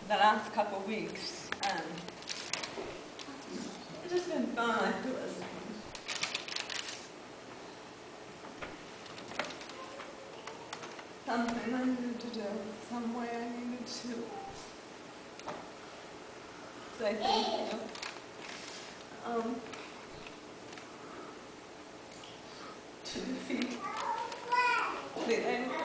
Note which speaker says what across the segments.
Speaker 1: the last couple of weeks, and it's just been fun. Like there was something I needed to do, some way I needed to say thank you. To defeat the anger.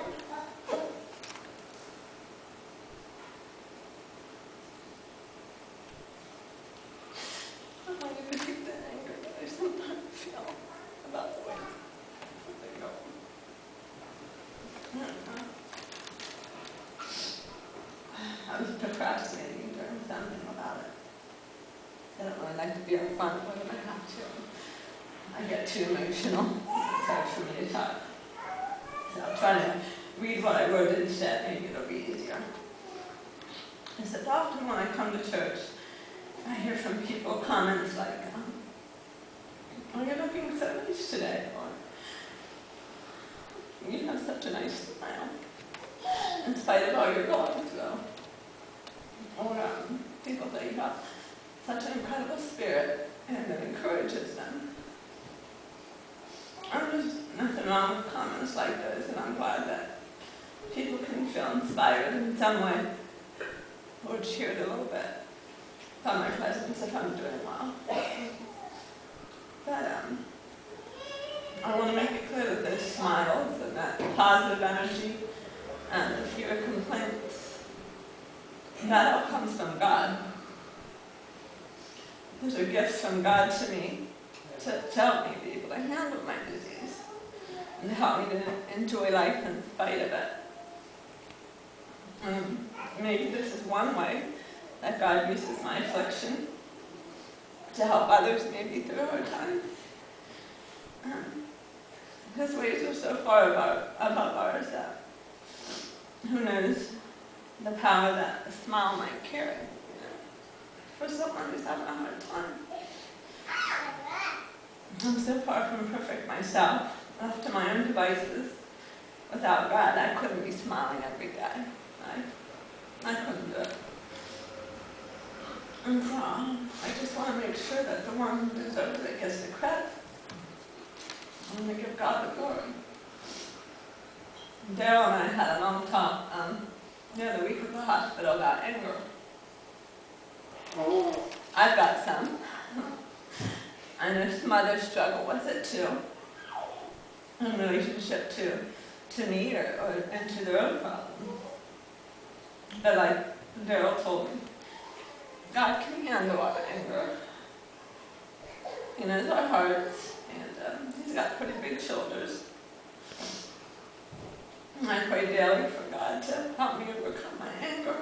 Speaker 1: I want to defeat the anger that I sometimes feel about the way that they go. I was procrastinating doing something about it. I don't really like to be upfront when I have to. I get too emotional. It's hard for me to talk. So I'll try to read what I wrote instead. Maybe it'll be easier. I said, often when I come to church, I hear from people comments like, oh, you're looking so nice today, or you have such a nice smile, in spite of all you're going through. Or people say you have such an incredible spirit, and it encourages them. There's nothing wrong with comments like those, and I'm glad that people can feel inspired in some way, or cheered a little bit by my presence if I'm doing well. But I want to make it clear that those smiles and that positive energy and the fewer complaints, that all comes from God. Those are gifts from God to me to help me be able to handle my disease and to help me to enjoy life in spite of it. Maybe this is one way that God uses my affliction to help others maybe through hard times. His ways are so far above ours that who knows the power that a smile might carry for someone who's having a hard time. I'm so far from perfect myself. Left to my own devices, without God, I couldn't be smiling every day. I couldn't do it. And so I just want to make sure that the one who deserves it gets the credit. I'm going to give God the glory. Daryl and I had a long talk near the week of the hospital about anger. I've got some. I know some others struggle with it too, in relationship to me or into their own problems. But like Daryl told me, God can handle our anger. He knows our hearts, and he's got pretty big shoulders. And I pray daily for God to help me overcome my anger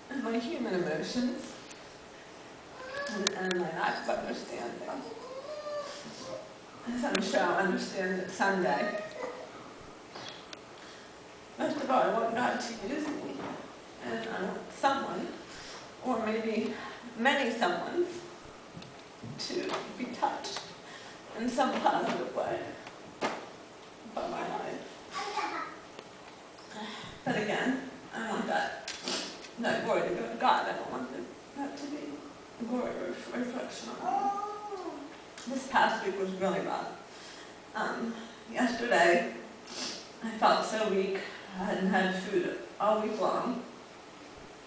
Speaker 1: and my human emotions and my lack of understanding. As I'm sure I'll understand it someday. Most of all, I want God to use me, and I want someone, or maybe many someones, to be touched in some positive way by my life. But again, I want that glory to go to God. I don't want that to be a glory or reflection on me. This past week was really rough. Yesterday, I felt so weak. I hadn't had food all week long.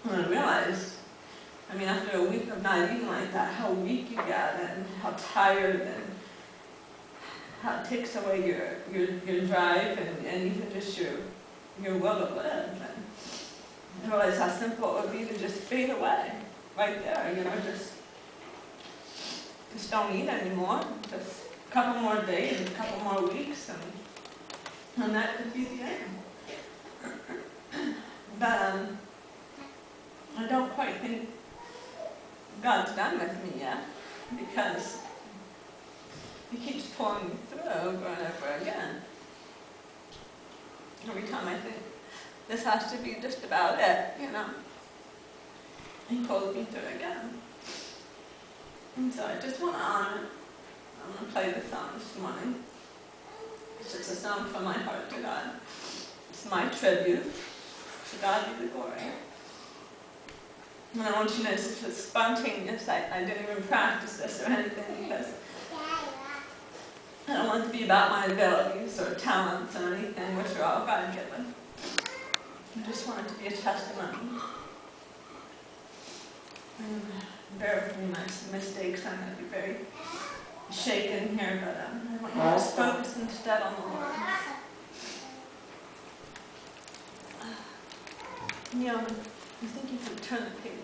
Speaker 1: And I realized, after a week of not eating like that, how weak you get and how tired and how it takes away your drive and even just your will to live. And I realized how simple it would be to just fade away right there, just don't eat anymore. Just a couple more days, a couple more weeks, and that could be the end. But I don't quite think God's done with me yet, because he keeps pulling me through over and over again. Every time I think this has to be just about it, he pulls me through again. And so I just want to honor. I'm going to play the song this morning. It's just a song from my heart to God. It's my tribute. To God be the glory. And I want you to know this was spontaneous. I didn't even practice this or anything because I don't want it to be about my abilities or talents or anything, which are all God-given. I just want it to be a testimony. And bear with me, my mistakes. I'm going to be very shaken here, but I want you to just focus instead on the Lord. Neil, I think you can turn the pages.